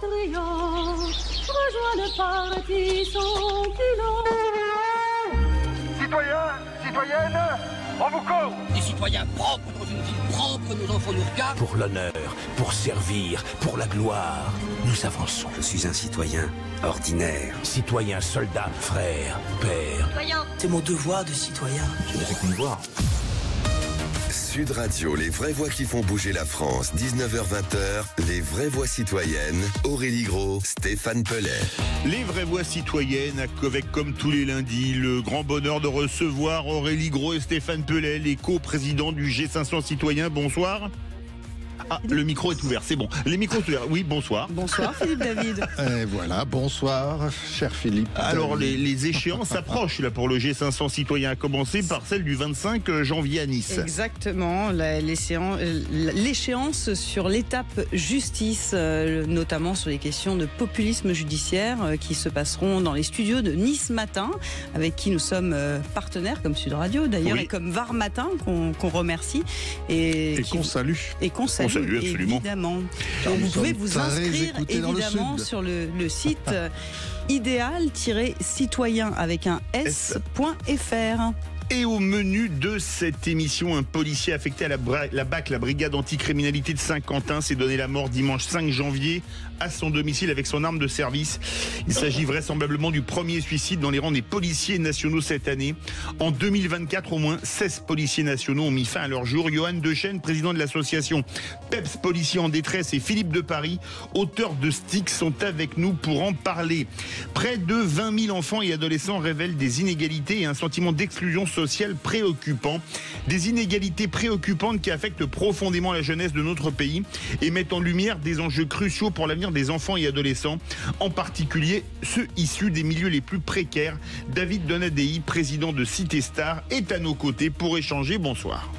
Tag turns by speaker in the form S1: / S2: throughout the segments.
S1: triomphe, rejoins le parti sans pilon.
S2: Citoyens, citoyennes, on vous court.
S3: Des citoyens propres dans une ville propre, nos enfants nous regardent.
S4: Pour l'honneur, pour servir, pour la gloire, nous avançons.
S5: Je suis un citoyen ordinaire.
S4: Citoyen, soldat, frère, père.
S3: C'est mon devoir de citoyen.
S4: Je n'ai fait qu'une voix.
S6: Sud Radio, les vraies voix qui font bouger la France, 19h-20h, les vraies voix citoyennes, Aurélie Gros, Stéphane Pellet.
S7: Les vraies voix citoyennes, avec comme tous les lundis, le grand bonheur de recevoir Aurélie Gros et Stéphane Pellet, les co-présidents du G500 Citoyens. Bonsoir. Ah, le micro est ouvert, c'est bon. Les micros sont ouverts. Oui, bonsoir.
S8: Bonsoir Philippe David.
S9: Et voilà, bonsoir, cher Philippe.
S7: Alors, les échéances approchent là pour le G500 Citoyen, à commencer par celle du 25 janvier à Nice.
S8: Exactement, l'échéance sur l'étape justice, notamment sur les questions de populisme judiciaire qui se passeront dans les studios de Nice Matin, avec qui nous sommes partenaires, comme Sud Radio d'ailleurs, et comme Var Matin, qu'on remercie. Et
S9: qu'on salue.
S8: Et qu'on salue,
S7: absolument.
S8: Évidemment. Donc vous pouvez vous inscrire évidemment sur le site idéal-citoyen avec un s.fr.
S7: Et au menu de cette émission, un policier affecté à la BAC, la brigade anticriminalité de Saint-Quentin, s'est donné la mort dimanche 5 janvier à son domicile avec son arme de service. Il s'agit vraisemblablement du premier suicide dans les rangs des policiers nationaux cette année. En 2024, au moins 16 policiers nationaux ont mis fin à leur jour. Johan Dechaine, président de l'association PEPS Policiers en détresse, et Philippe de Paris, auteur de Stick, sont avec nous pour en parler. Près de 20 000 enfants et adolescents révèlent des inégalités et un sentiment d'exclusion sociale préoccupant. Des inégalités préoccupantes qui affectent profondément la jeunesse de notre pays et mettent en lumière des enjeux cruciaux pour l'avenir des enfants et adolescents, en particulier ceux issus des milieux les plus précaires. David Donadei, président de Cité Star, est à nos côtés pour échanger. Bonsoir.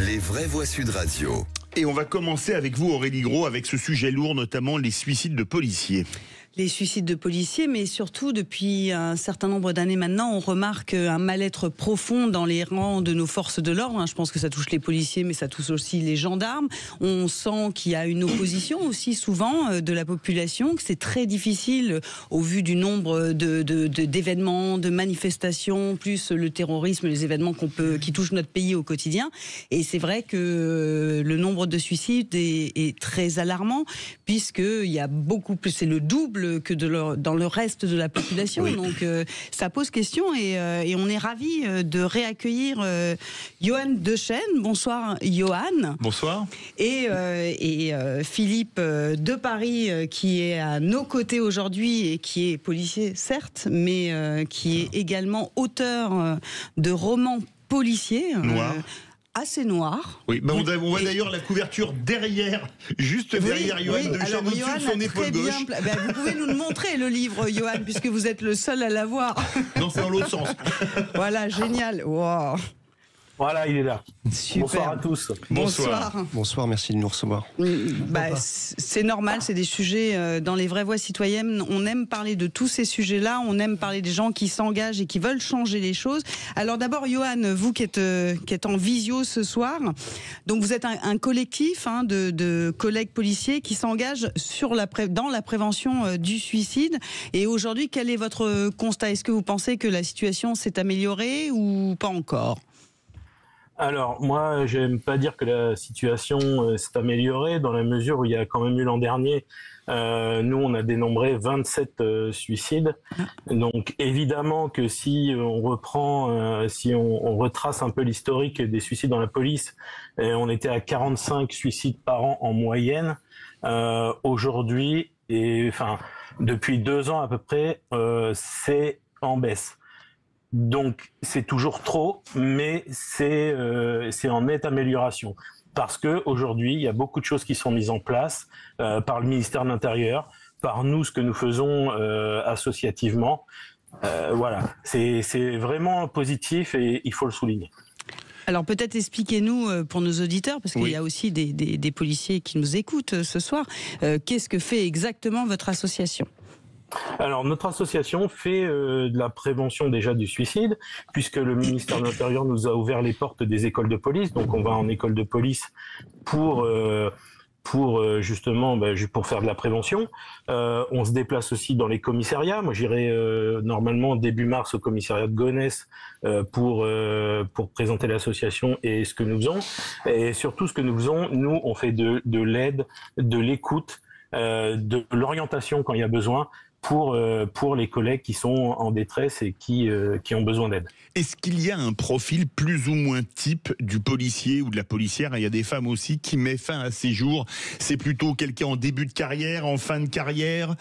S6: Les vraies voix Sud Radio.
S7: Et on va commencer avec vous, Aurélie Gros, avec ce sujet lourd, notamment les suicides de policiers.
S8: Les suicides de policiers, mais surtout depuis un certain nombre d'années maintenant, on remarque un mal-être profond dans les rangs de nos forces de l'ordre. Je pense que ça touche les policiers, mais ça touche aussi les gendarmes. On sent qu'il y a une opposition aussi souvent de la population, que c'est très difficile au vu du nombre d'événements, de manifestations, plus le terrorisme, les événements qui touchent notre pays au quotidien. Et c'est vrai que le nombre de suicides est très alarmant, puisqu'il y a beaucoup plus, c'est le double que dans le reste de la population. Oui. Donc ça pose question et on est ravis de réaccueillir Johan Dechaine. Bonsoir Johan.
S7: Bonsoir.
S8: Et Philippe de Paris qui est à nos côtés aujourd'hui et qui est policier certes, mais qui est également auteur de romans policiers.
S7: Noir.
S8: Assez noir.
S7: Oui, on voit d'ailleurs la couverture derrière, juste derrière Johan Dechaine, au-dessus de son épaule gauche.
S8: Vous pouvez nous le montrer, le livre, Johan, puisque vous êtes le seul à l'avoir.
S7: Non, c'est dans l'autre sens.
S8: Voilà, génial. Wow.
S10: Voilà, il est là.
S8: Super.
S10: Bonsoir à tous.
S8: Bonsoir.
S9: Bonsoir, merci de nous recevoir.
S8: C'est normal, c'est des sujets dans les vraies voix citoyennes. On aime parler de tous ces sujets-là, on aime parler des gens qui s'engagent et qui veulent changer les choses. Alors d'abord, Johan, vous qui êtes en visio ce soir, donc vous êtes un collectif de collègues policiers qui s'engagent dans la prévention du suicide. Et aujourd'hui, quel est votre constat? Est-ce que vous pensez que la situation s'est améliorée ou pas encore?
S10: Alors, moi, j'aime pas dire que la situation s'est améliorée, dans la mesure où il y a quand même eu l'an dernier, nous, on a dénombré 27 suicides. Donc, évidemment que si on reprend, si on retrace un peu l'historique des suicides dans la police, on était à 45 suicides par an en moyenne. Aujourd'hui, depuis 2 ans à peu près, c'est en baisse. Donc c'est toujours trop, mais c'est en nette amélioration. Parce que aujourd'hui, il y a beaucoup de choses qui sont mises en place par le ministère de l'Intérieur, par nous, ce que nous faisons associativement. Voilà, c'est vraiment positif et il faut le souligner.
S8: Alors peut-être expliquez-nous pour nos auditeurs, parce qu'il y a aussi des policiers qui nous écoutent ce soir, qu'est-ce que fait exactement votre association ?
S10: Alors, notre association fait de la prévention déjà du suicide, puisque le ministère de l'Intérieur nous a ouvert les portes des écoles de police. Donc, on va en école de police pour justement pour faire de la prévention. On se déplace aussi dans les commissariats. Moi, j'irai normalement début mars au commissariat de Gonesse pour présenter l'association et ce que nous faisons. Et surtout, ce que nous faisons, nous, on fait de l'aide, de l'écoute, de l'orientation quand il y a besoin pour les collègues qui sont en détresse et qui ont besoin d'aide.
S7: Est-ce qu'il y a un profil plus ou moins type du policier ou de la policière? Il y a des femmes aussi qui mettent fin à ces jours. C'est plutôt quelqu'un en début de carrière, en fin de carrière,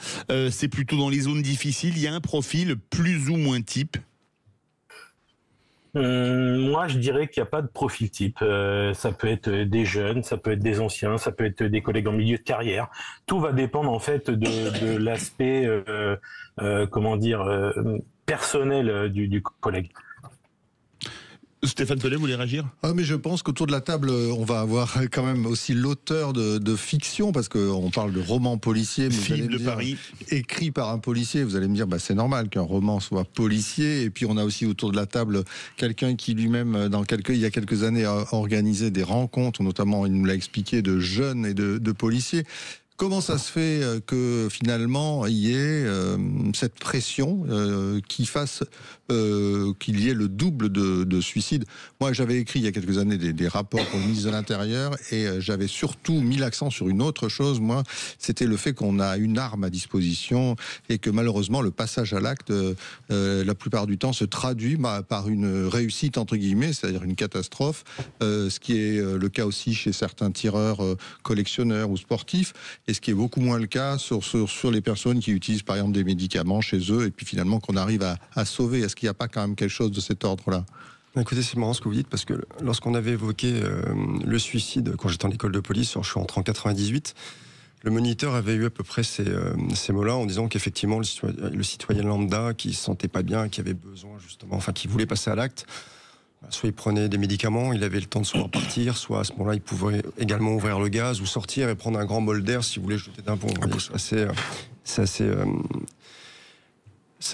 S7: c'est plutôt dans les zones difficiles. Il y a un profil plus ou moins type?
S10: Moi, je dirais qu'il n'y a pas de profil type. Ça peut être des jeunes, ça peut être des anciens, ça peut être des collègues en milieu de carrière. Tout va dépendre en fait de l'aspect, personnel du collègue.
S7: Stéphane Pellet, vous voulez réagir?
S9: Mais je pense qu'autour de la table, on va avoir quand même aussi l'auteur de fiction, parce qu'on parle de roman policier. Mais
S7: Philippe de Paris.
S9: Écrit par un policier. Vous allez me dire, c'est normal qu'un roman soit policier. Et puis on a aussi autour de la table quelqu'un qui lui-même, il y a quelques années, a organisé des rencontres, notamment, il nous l'a expliqué, de jeunes et de policiers. Comment ça se fait que finalement il y ait cette pression qui fasse qu'il y ait le double de suicides? Moi, j'avais écrit il y a quelques années des rapports au ministre de l'Intérieur et j'avais surtout mis l'accent sur une autre chose. Moi, c'était le fait qu'on a une arme à disposition et que malheureusement le passage à l'acte, la plupart du temps, se traduit par une réussite entre guillemets, c'est-à-dire une catastrophe. Ce qui est le cas aussi chez certains tireurs, collectionneurs ou sportifs. Et ce qui est beaucoup moins le cas sur les personnes qui utilisent par exemple des médicaments chez eux et puis finalement qu'on arrive à sauver. Est-ce qu'il n'y a pas quand même quelque chose de cet ordre-là?
S11: Écoutez, c'est marrant ce que vous dites, parce que lorsqu'on avait évoqué le suicide quand j'étais en école de police, je suis entré en 98, le moniteur avait eu à peu près ces mots-là en disant qu'effectivement le citoyen lambda qui se sentait pas bien, qui avait besoin justement, qui voulait passer à l'acte, soit il prenait des médicaments, il avait le temps de soit partir, soit à ce moment-là il pouvait également ouvrir le gaz ou sortir et prendre un grand bol d'air si vous voulez jeter d'un pont. C'est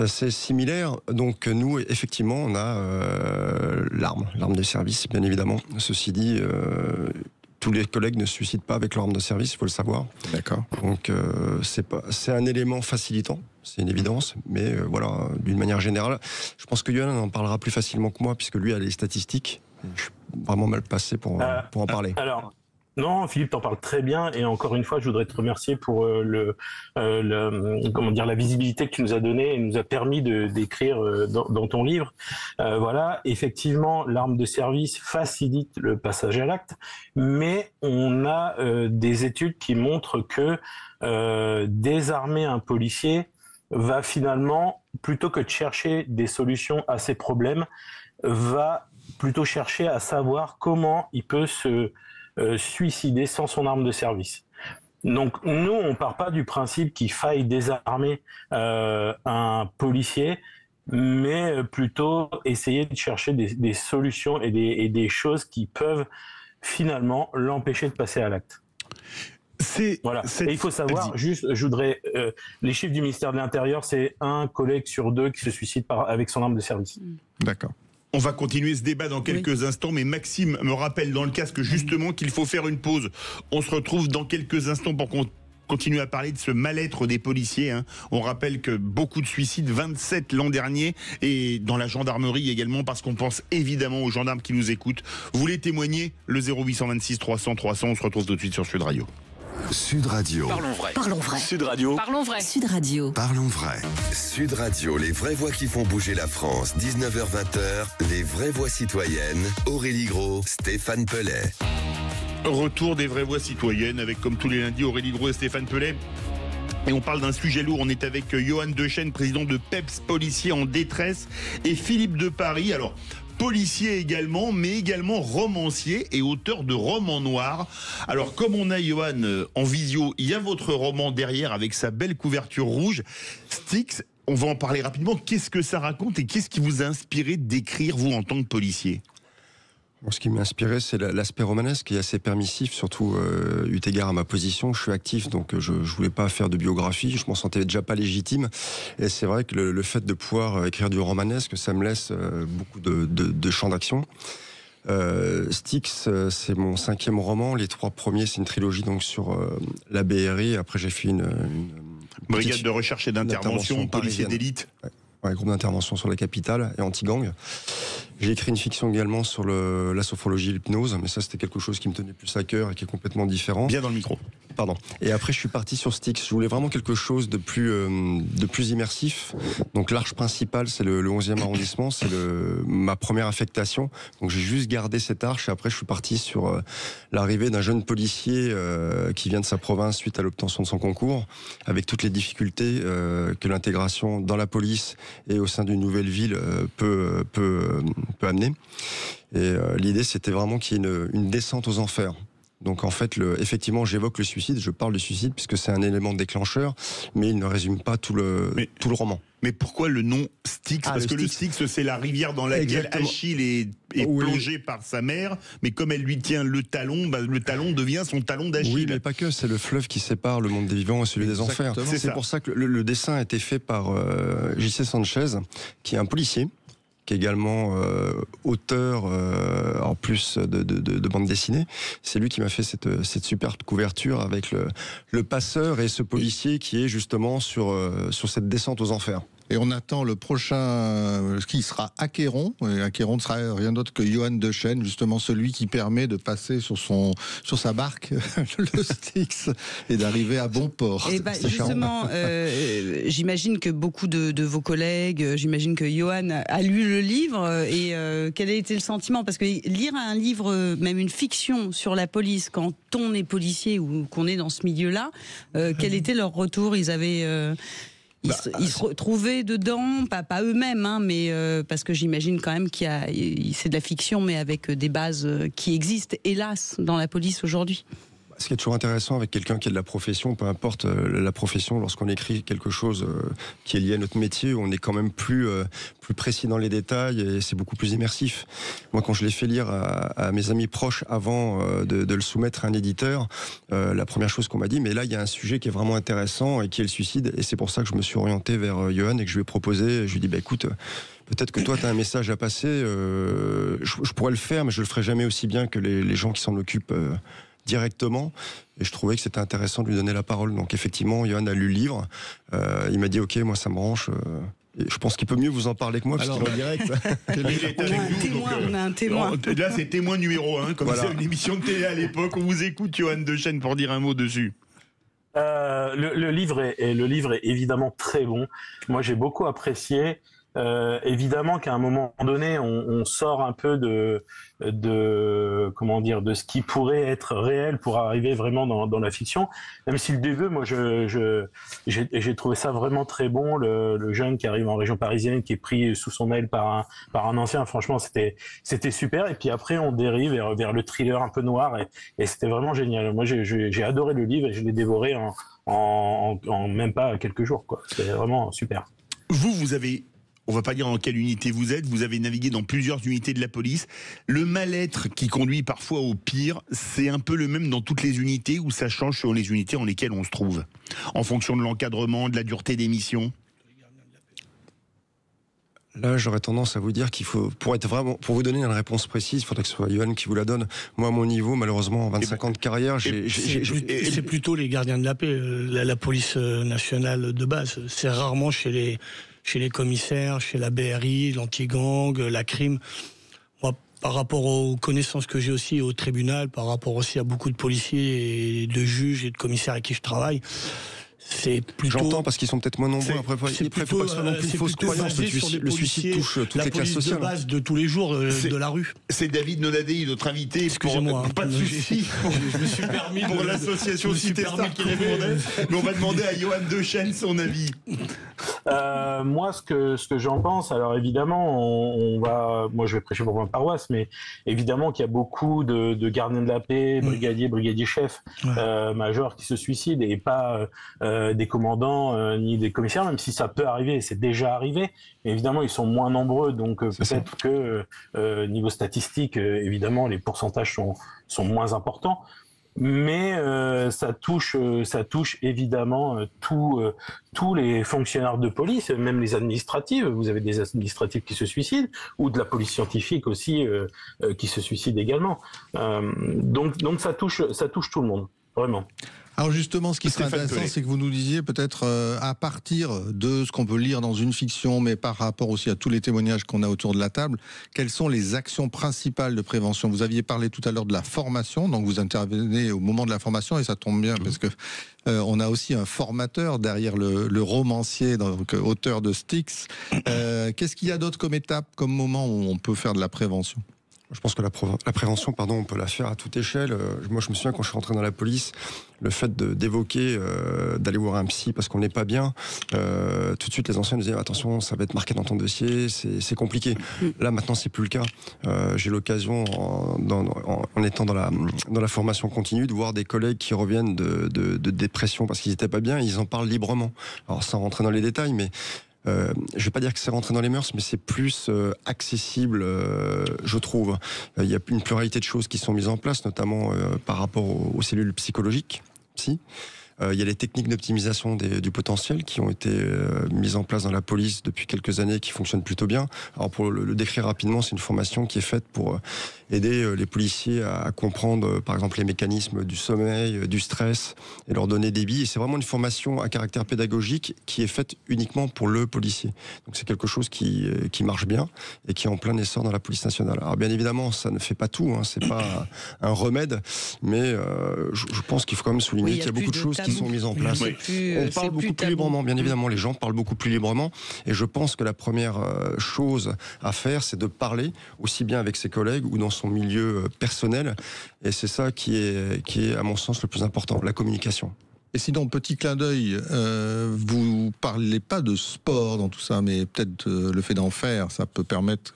S11: assez similaire. Donc nous, effectivement, on a l'arme de service, bien évidemment. Ceci dit, tous les collègues ne se suicident pas avec leur arme de service, il faut le savoir.
S9: D'accord.
S11: Donc c'est un élément facilitant, c'est une évidence, mais voilà, d'une manière générale, je pense que Yoann en parlera plus facilement que moi, puisque lui a les statistiques. Je suis vraiment mal placé pour en parler.
S10: Alors, non, Philippe, t'en parles très bien, et encore une fois, je voudrais te remercier pour la visibilité que tu nous as donnée et nous a permis d'écrire dans ton livre. Voilà, effectivement, l'arme de service facilite le passage à l'acte, mais on a des études qui montrent que désarmer un policier va finalement, plutôt que de chercher des solutions à ses problèmes, va plutôt chercher à savoir comment il peut se suicider sans son arme de service. Donc nous, on part pas du principe qu'il faille désarmer un policier, mais plutôt essayer de chercher des solutions et des choses qui peuvent finalement l'empêcher de passer à l'acte. Voilà. Et il faut savoir, juste, je voudrais, les chiffres du ministère de l'Intérieur, c'est 1 collègue sur 2 qui se suicide avec son arme de service.
S9: D'accord.
S7: On va continuer ce débat dans quelques instants, mais Maxime me rappelle dans le casque justement qu'il faut faire une pause. On se retrouve dans quelques instants pour qu'on continue à parler de ce mal-être des policiers. On rappelle que beaucoup de suicides, 27 l'an dernier, et dans la gendarmerie également, parce qu'on pense évidemment aux gendarmes qui nous écoutent. Vous voulez témoigner? Le 0826 300 300, on se retrouve tout de suite sur Sud Radio.
S6: Sud Radio.
S4: Parlons vrai.
S12: Parlons vrai.
S4: Sud Radio.
S12: Parlons vrai. Sud Radio.
S6: Parlons vrai. Sud Radio, les vraies voix qui font bouger la France. 19h-20h, les vraies voix citoyennes. Aurélie Gros, Stéphane Pellet.
S7: Retour des vraies voix citoyennes avec, comme tous les lundis, Aurélie Gros et Stéphane Pellet. Et on parle d'un sujet lourd. On est avec Yoann Dechaine, président de PEPS Policiers en détresse, et Philippe de Paris. Alors, policier également, mais également romancier et auteur de romans noirs. Alors, comme on a Yoann en visio, il y a votre roman derrière avec sa belle couverture rouge, Styx. On va en parler rapidement. Qu'est-ce que ça raconte et qu'est-ce qui vous a inspiré d'écrire, vous, en tant que policier?
S11: Ce qui m'a inspiré, c'est l'aspect romanesque qui est assez permissif, surtout eu égard à ma position. Je suis actif, donc je voulais pas faire de biographie. Je m'en sentais déjà pas légitime. Et c'est vrai que le fait de pouvoir écrire du romanesque, ça me laisse beaucoup de champs d'action. Styx, c'est mon 5e roman. Les 3 premiers, c'est une trilogie donc sur la BRI. Après, j'ai fait une
S7: brigade de recherche et d'intervention, policier d'élite.
S11: Ouais, groupe d'intervention sur la capitale et anti-gang. J'ai écrit une fiction également sur la sophrologie et l'hypnose, mais ça c'était quelque chose qui me tenait plus à cœur et qui est complètement différent.
S7: Bien dans le micro.
S11: Pardon. Et après je suis parti sur Styx. Je voulais vraiment quelque chose de plus immersif. Donc l'arche principale c'est le 11e arrondissement, c'est ma première affectation. Donc j'ai juste gardé cette arche et après je suis parti sur l'arrivée d'un jeune policier qui vient de sa province suite à l'obtention de son concours, avec toutes les difficultés que l'intégration dans la police et au sein d'une nouvelle ville peut amener. Et l'idée, c'était vraiment qu'il y ait une descente aux enfers. Donc en fait, effectivement, j'évoque le suicide, je parle de suicide puisque c'est un élément déclencheur, mais il ne résume pas tout le roman.
S7: Mais pourquoi le nom Styx? Parce que le Styx, c'est la rivière dans laquelle Achille est plongé par sa mère, mais comme elle lui tient le talon, le talon devient son talon d'Achille.
S11: Oui, mais pas que, c'est le fleuve qui sépare le monde des vivants et celui des enfers. C'est pour ça que le dessin a été fait par J.C. Sanchez, qui est un policier, qui est également auteur en plus de bande dessinée. C'est lui qui m'a fait cette superbe couverture avec le passeur et ce policier qui est justement sur cette descente aux enfers.
S9: Et on attend le prochain qui sera Acquéron. Et Acquéron ne sera rien d'autre que Johan Dechaine, justement celui qui permet de passer sur sa barque, le Styx, et d'arriver à bon port.
S8: Et justement, j'imagine que beaucoup de vos collègues, j'imagine que Johan a lu le livre. Et quel a été le sentiment? Parce que lire un livre, même une fiction sur la police, quand on est policier ou qu'on est dans ce milieu-là, quel était leur retour? Ils avaient... Ils se retrouvaient dedans, pas eux-mêmes, hein, mais parce que j'imagine quand même c'est de la fiction, mais avec des bases qui existent, hélas, dans la police aujourd'hui.
S11: Ce qui est toujours intéressant avec quelqu'un qui est de la profession, peu importe la profession, lorsqu'on écrit quelque chose qui est lié à notre métier, on est quand même plus précis dans les détails et c'est beaucoup plus immersif. Moi, quand je l'ai fait lire à mes amis proches avant de le soumettre à un éditeur, la première chose qu'on m'a dit, mais là, il y a un sujet qui est vraiment intéressant et qui est le suicide. Et c'est pour ça que je me suis orienté vers Johan et que je lui ai proposé. Je lui ai dit, écoute, peut-être que toi, tu as un message à passer. Je pourrais le faire, mais je le ferai jamais aussi bien que les gens qui s'en occupent directement, et je trouvais que c'était intéressant de lui donner la parole. Donc effectivement, Johan a lu le livre, il m'a dit ok, moi ça me branche, et je pense qu'il peut mieux vous en parler que moi.
S9: Alors, en direct.
S8: On a un témoin.
S7: Là c'est témoin numéro 1, comme c'est une émission de télé à l'époque. On vous écoute, Johan Dechaine, pour dire un mot dessus.
S10: Le livre est évidemment très bon. Moi j'ai beaucoup apprécié. Évidemment qu'à un moment donné, on sort un peu de ce qui pourrait être réel pour arriver vraiment dans la fiction. Même si le début, moi, j'ai trouvé ça vraiment très bon. Le jeune qui arrive en région parisienne, qui est pris sous son aile par un ancien, franchement, c'était super. Et puis après, on dérive vers le thriller un peu noir, et c'était vraiment génial. Moi, j'ai adoré le livre et je l'ai dévoré en même pas quelques jours, quoi. C'était vraiment super.
S7: Vous avez... On va pas dire dans quelle unité vous êtes, vous avez navigué dans plusieurs unités de la police. Le mal-être qui conduit parfois au pire, c'est un peu le même dans toutes les unités ou ça change selon les unités en lesquelles on se trouve? En fonction de l'encadrement, de la dureté des missions?
S11: Là, j'aurais tendance à vous dire qu'il faut, pour vous donner une réponse précise, il faudrait que ce soit Johan qui vous la donne. Moi, à mon niveau, malheureusement, en 25 ans de carrière,
S12: c'est plutôt les gardiens de la paix, la police nationale de base. C'est rarement chez les commissaires, chez la BRI, l'anti-gang, la crime. Moi, par rapport aux connaissances que j'ai aussi au tribunal, par rapport aussi à beaucoup de policiers et de juges et de commissaires avec qui je travaille, c'est plutôt...
S11: J'entends parce qu'ils sont peut-être moins nombreux. Après, il ne faut pas que ce soit non plus une fausse croyance. Le suicide touche toutes les classes sociales.
S12: La police de base de tous les jours de la rue.
S7: C'est David Nonadei, notre invité.
S12: Excusez-moi.
S7: Pas de souci.
S12: Je me suis permis
S7: pour l'association Cité Star qui répondait. Mais on va demander à Johan Dechaine son avis.
S10: Moi, ce que j'en pense, alors évidemment, moi je vais prêcher pour ma paroisse, mais évidemment qu'il y a beaucoup de gardiens de la paix, brigadiers chefs, majors qui se suicident et pas des commandants ni des commissaires, même si ça peut arriver, c'est déjà arrivé. Mais évidemment, ils sont moins nombreux, donc peut-être que niveau statistique, évidemment, les pourcentages sont moins importants. Mais ça touche évidemment tous les fonctionnaires de police, même les administratifs. Vous avez des administratifs qui se suicident, ou de la police scientifique aussi qui se suicide également. Donc ça touche tout le monde, vraiment.
S9: Alors justement, ce qui serait intéressant, c'est que vous nous disiez peut-être à partir de ce qu'on peut lire dans une fiction, mais par rapport aussi à tous les témoignages qu'on a autour de la table, quelles sont les actions principales de prévention? Vous aviez parlé tout à l'heure de la formation, donc vous intervenez au moment de la formation, et ça tombe bien parce que on a aussi un formateur derrière le romancier, donc auteur de Styx. Qu'est-ce qu'il y a d'autre comme étape, comme moment où on peut faire de la prévention?
S11: Je pense que la prévention, on peut la faire à toute échelle. Moi, je me souviens quand je suis rentré dans la police, le fait d'évoquer, d'aller voir un psy parce qu'on n'est pas bien, tout de suite les anciens nous disaient attention, ça va être marqué dans ton dossier, c'est compliqué. Là, maintenant, c'est plus le cas. J'ai l'occasion, en étant dans la formation continue, de voir des collègues qui reviennent de dépression parce qu'ils n'étaient pas bien, et ils en parlent librement. Alors, sans rentrer dans les détails, mais je ne vais pas dire que c'est rentré dans les mœurs, mais c'est plus accessible, je trouve. Il y a une pluralité de choses qui sont mises en place, notamment par rapport aux cellules psychologiques, psy. Il y a les techniques d'optimisation du potentiel qui ont été mises en place dans la police depuis quelques années, qui fonctionnent plutôt bien. Alors pour le décrire rapidement, c'est une formation qui est faite pour aider les policiers à comprendre, par exemple, les mécanismes du sommeil, du stress, et leur donner des billes. Et c'est vraiment une formation à caractère pédagogique qui est faite uniquement pour le policier. Donc c'est quelque chose qui marche bien et qui est en plein essor dans la police nationale. Alors bien évidemment, ça ne fait pas tout, hein, c'est pas un remède, mais je pense qu'il faut quand même souligner qu'il y a beaucoup de choses qui sont mises en place. On parle beaucoup plus librement, bien évidemment, les gens parlent beaucoup plus librement, et je pense que la première chose à faire, c'est de parler aussi bien avec ses collègues ou dans son milieu personnel, et c'est ça qui est à mon sens le plus important, la communication.
S9: Et sinon, petit clin d'œil, vous parlez pas de sport dans tout ça, mais peut-être le fait d'en faire, ça peut permettre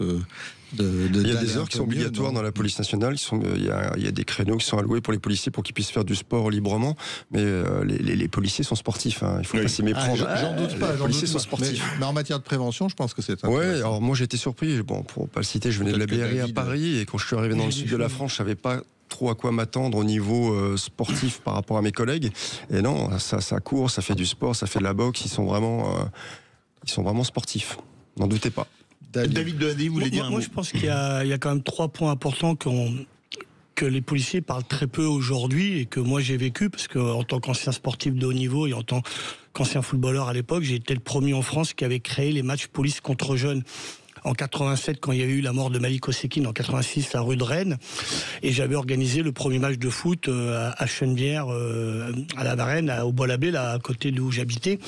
S9: il y a des heures qui sont obligatoires dans la police nationale. Il y a des créneaux qui sont alloués pour les policiers pour qu'ils puissent faire du sport librement. Mais les policiers sont sportifs. Hein. Il faut pas s'y méprendre. J'en doute pas.
S11: Les policiers sont sportifs.
S9: Mais en matière de prévention, je pense que c'est intéressant.
S11: Ouais. Alors moi, j'ai été surpris. Bon, pour pas le citer, je venais de la BRI à Paris, et quand je suis arrivé dans le sud de la France, je savais pas trop à quoi m'attendre au niveau sportif par rapport à mes collègues. Et non, ça court, ça fait du sport, ça fait de la boxe. Ils sont vraiment sportifs. N'en doutez pas.
S7: David Dehaene, vous voulez dire un mot ?
S12: Moi, je pense qu'il y a quand même 3 points importants que les policiers parlent très peu aujourd'hui, et que moi j'ai vécu, parce qu'en tant qu'ancien sportif de haut niveau et en tant qu'ancien footballeur à l'époque, j'ai été le premier en France qui avait créé les matchs police contre jeunes. En 87, quand il y avait eu la mort de Malik Osekine, en 86, la rue de Rennes, et j'avais organisé le premier match de foot à Chenevière, à la Varenne, au Bois-l'Abbé, là, à côté d'où j'habitais.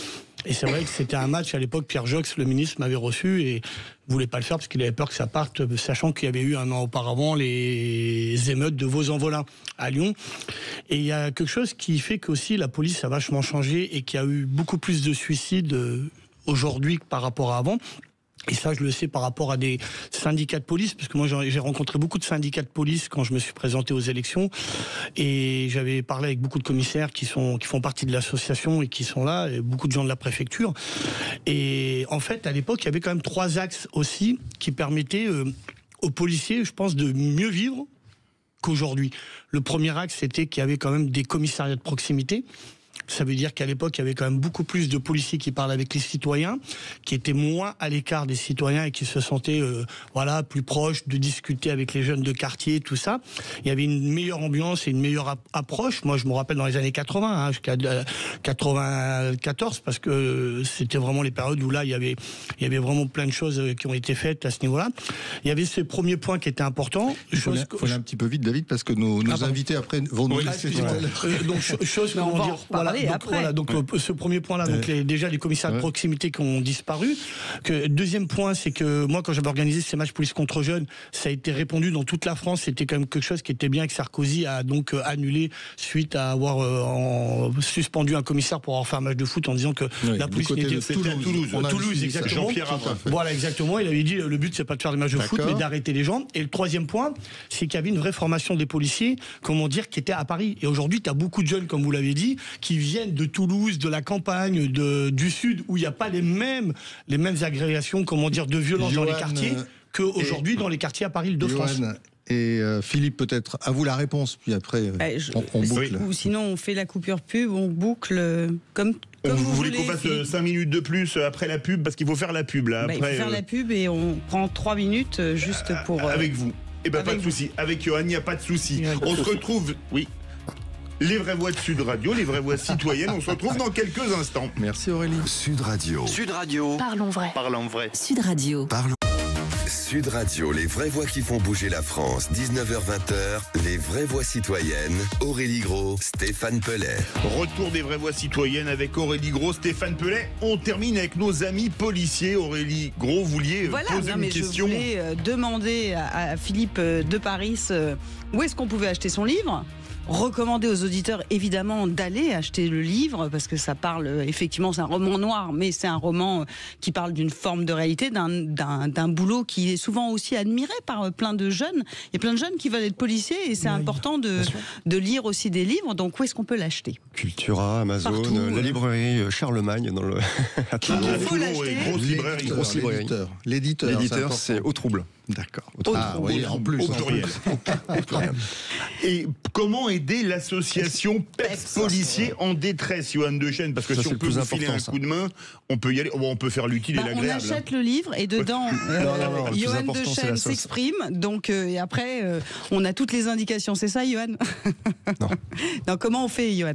S12: Et c'est vrai que c'était un match, à l'époque, Pierre Jox, le ministre, m'avait reçu et voulait pas le faire parce qu'il avait peur que ça parte, sachant qu'il y avait eu un an auparavant les émeutes de Vaux-en-Velin à Lyon. Et il y a quelque chose qui fait qu'aussi la police a vachement changé et qu'il y a eu beaucoup plus de suicides aujourd'hui que par rapport à avant. Et ça, je le sais par rapport à des syndicats de police, parce que moi, j'ai rencontré beaucoup de syndicats de police quand je me suis présenté aux élections, et j'avais parlé avec beaucoup de commissaires qui font partie de l'association et qui sont là, et beaucoup de gens de la préfecture. Et en fait, à l'époque, il y avait quand même 3 axes aussi qui permettaient aux policiers, je pense, de mieux vivre qu'aujourd'hui. Le premier axe, c'était qu'il y avait quand même des commissariats de proximité. Ça veut dire qu'à l'époque, il y avait quand même beaucoup plus de policiers qui parlent avec les citoyens, qui étaient moins à l'écart des citoyens et qui se sentaient plus proches de discuter avec les jeunes de quartier, tout ça. Il y avait une meilleure ambiance et une meilleure approche. Moi, je me rappelle dans les années 80, jusqu'à 94, parce que c'était vraiment les périodes où là, il y avait vraiment plein de choses qui ont été faites à ce niveau-là. Il y avait ce premier point qui était important.
S9: Il faut aller un petit peu vite, David, parce que nos invités après vont nous laisser.
S12: Donc, chose qu'on va dire. Voilà.
S8: parler
S12: donc,
S8: après.
S12: Voilà, donc ce premier point-là, donc déjà les commissaires de proximité qui ont disparu. Deuxième point, c'est que moi, quand j'avais organisé ces matchs police contre jeunes, ça a été répandu dans toute la France. C'était quand même quelque chose qui était bien, que Sarkozy a donc annulé suite à avoir suspendu un commissaire pour avoir fait un match de foot en disant que la police n'était Toulouse, exactement. Voilà, exactement. Il avait dit le but c'est pas de faire des matchs de foot, mais d'arrêter les gens. Et le troisième point, c'est qu'il y avait une vraie formation des policiers, comment dire, qui était à Paris. Et aujourd'hui, tu as beaucoup de jeunes, comme vous l'avez dit, qui viennent de Toulouse, de la campagne, du sud, où il n'y a pas les mêmes agrégations, comment dire, de violence dans les quartiers qu'aujourd'hui dans les quartiers à Paris, Île-de-France.
S9: Et Philippe, peut-être à vous la réponse, puis après on boucle.
S8: Ou sinon on fait la coupure pub, on boucle comme
S7: vous voulez qu'on fasse 5 minutes de plus après la pub, parce qu'il faut faire la pub là. Après,
S8: il faut faire la pub et on prend 3 minutes juste pour...
S7: Avec vous. Eh ben pas de souci. Avec Johan, il n'y a pas de souci. On se retrouve... Oui. Les vraies voix de Sud Radio, les vraies voix citoyennes, on se retrouve dans quelques instants.
S9: Merci Aurélie.
S6: Sud Radio.
S3: Sud Radio.
S1: Parlons vrai.
S7: Parlons vrai.
S1: Sud Radio.
S6: Sud Radio, les vraies voix qui font bouger la France. 19h-20h, les vraies voix citoyennes. Aurélie Gros, Stéphane Pellet.
S7: Retour des vraies voix citoyennes avec Aurélie Gros, Stéphane Pellet. On termine avec nos amis policiers. Aurélie Gros, vous vouliez poser une question.
S8: Je voulais demander à Philippe de Paris où est-ce qu'on pouvait acheter son livre. Recommander aux auditeurs évidemment d'aller acheter le livre parce que ça parle, effectivement c'est un roman noir, mais c'est un roman qui parle d'une forme de réalité, d'un boulot qui est souvent aussi admiré par plein de jeunes. Il y a plein de jeunes qui veulent être policiers et c'est important de lire aussi des livres. Donc où est-ce qu'on peut l'acheter?
S11: Cultura, Amazon, la librairie Charlemagne dans le...
S8: Il faut l'acheter.
S7: Grosse librairie.
S11: L'éditeur c'est Au Trouble.
S9: D'accord.
S7: Oui, en plus. Au pluriel. Et comment aider l'association PEPS Policiers en détresse, Johan Dechaine? Parce que si on peut vous filer un coup de main, on peut y aller. On peut faire l'utile et l'agréable.
S8: On achète le livre et dedans, Johan Dechaine s'exprime. Donc, et après, on a toutes les indications. C'est ça, Johan? Non, comment on fait, Johan?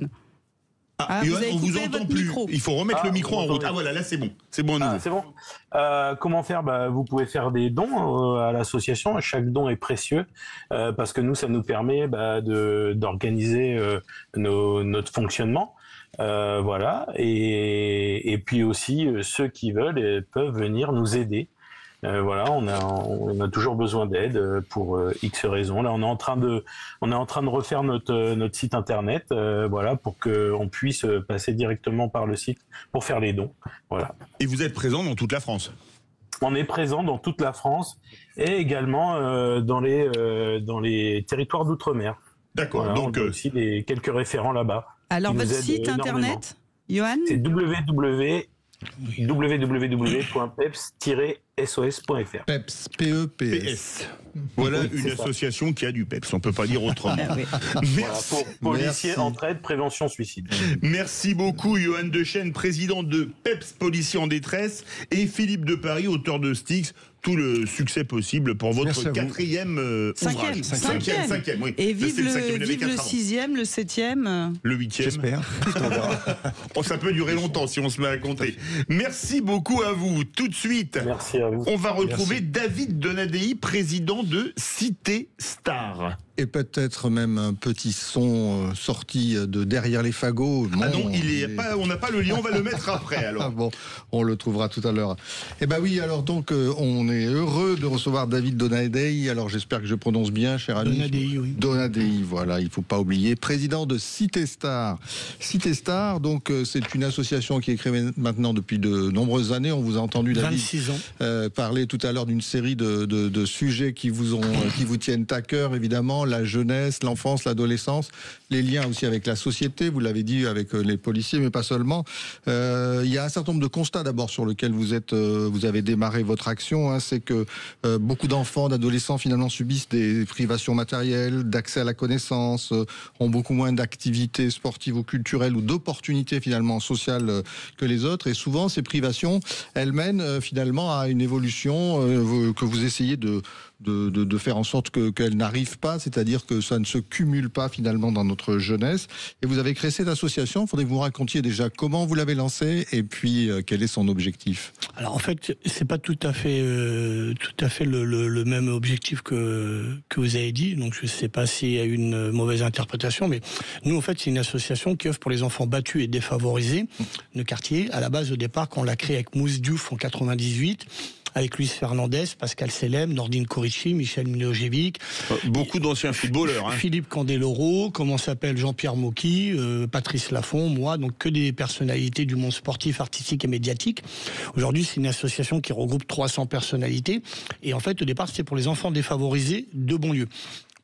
S7: Johan, on vous entend plus. Micro. Il faut remettre le micro en route. Ah voilà, là c'est bon. C'est bon à nouveau.
S10: C'est bon. Comment faire? Vous pouvez faire des dons à l'association. Chaque don est précieux parce que nous, ça nous permet d'organiser notre fonctionnement. Voilà. Et puis aussi, ceux qui veulent peuvent venir nous aider. Voilà, on a toujours besoin d'aide pour X raisons. Là, on est en train de refaire notre site internet, voilà, pour qu'on puisse passer directement par le site pour faire les dons. Voilà.
S7: Et vous êtes présent dans toute la France?
S10: On est présent dans toute la France et également dans les territoires d'outre-mer.
S7: D'accord.
S10: Voilà,
S7: donc
S10: on a aussi quelques référents là-bas.
S8: Alors votre site internet, Johan?
S10: C'est www.peps-sos.fr.
S9: PEPS, P-E-P-S.
S7: Voilà une association qui a du PEPS, on ne peut pas dire autrement.
S10: Merci. Voilà, pour policiers, entraide, prévention, suicide. Merci
S7: beaucoup Johan Dechaine, président de PEPS Policiers en détresse, et Philippe de Paris, auteur de Styx. Tout le succès possible pour votre quatrième ouvrage. Cinquième, oui.
S8: Et vive le 6e, le 7e.
S7: Le 8e.
S11: J'espère.
S7: Ça peut durer longtemps si on se met à compter. Merci beaucoup à vous. Tout de suite,
S10: merci à vous.
S7: On va retrouver David Donadei, président de Cité Star.
S9: Et peut-être même un petit son sorti de derrière les fagots.
S7: Ah non, on n'a pas le lien, on va le mettre après alors.
S9: Ah bon, on le trouvera tout à l'heure. Eh ben oui, alors donc on est heureux de recevoir David Donadei. Alors j'espère que je prononce bien, cher ami.
S12: Donadei, oui.
S9: Donadei, voilà, il ne faut pas oublier. Président de Cité Star. Cité Star, donc c'est une association qui est créée maintenant depuis de nombreuses années. On vous a entendu, David,
S12: 26 ans.
S9: Parler tout à l'heure d'une série de sujets qui vous tiennent à cœur, évidemment. La jeunesse, l'enfance, l'adolescence, les liens aussi avec la société, vous l'avez dit, avec les policiers, mais pas seulement. Il y a un certain nombre de constats d'abord sur lesquels vous avez démarré votre action. C'est que beaucoup d'enfants, d'adolescents finalement subissent des privations matérielles, d'accès à la connaissance, ont beaucoup moins d'activités sportives ou culturelles ou d'opportunités finalement sociales que les autres. Et souvent, ces privations, elles mènent finalement à une évolution que vous essayez de de faire en sorte qu'elles n'arrivent pas, c'est-à-dire que ça ne se cumule pas finalement dans notre jeunesse. Et vous avez créé cette association, il faudrait que vous racontiez déjà comment vous l'avez lancée et puis quel est son objectif.
S12: Alors en fait, c'est pas tout à fait le même objectif que vous avez dit, donc je sais pas s'il y a une mauvaise interprétation, mais nous en fait c'est une association qui œuvre pour les enfants battus et défavorisés de quartier. À la base au départ, quand on l'a créé avec Mousse Diouf en 98, avec Luis Fernandez, Pascal Selem, Nordine Corici, Michel Milojevic.
S7: Beaucoup d'anciens footballeurs. Hein.
S12: Philippe Candeloro, Jean-Pierre Mocky, Patrice Laffont, moi, donc que des personnalités du monde sportif, artistique et médiatique. Aujourd'hui, c'est une association qui regroupe 300 personnalités. Et en fait, au départ, c'était pour les enfants défavorisés de banlieue.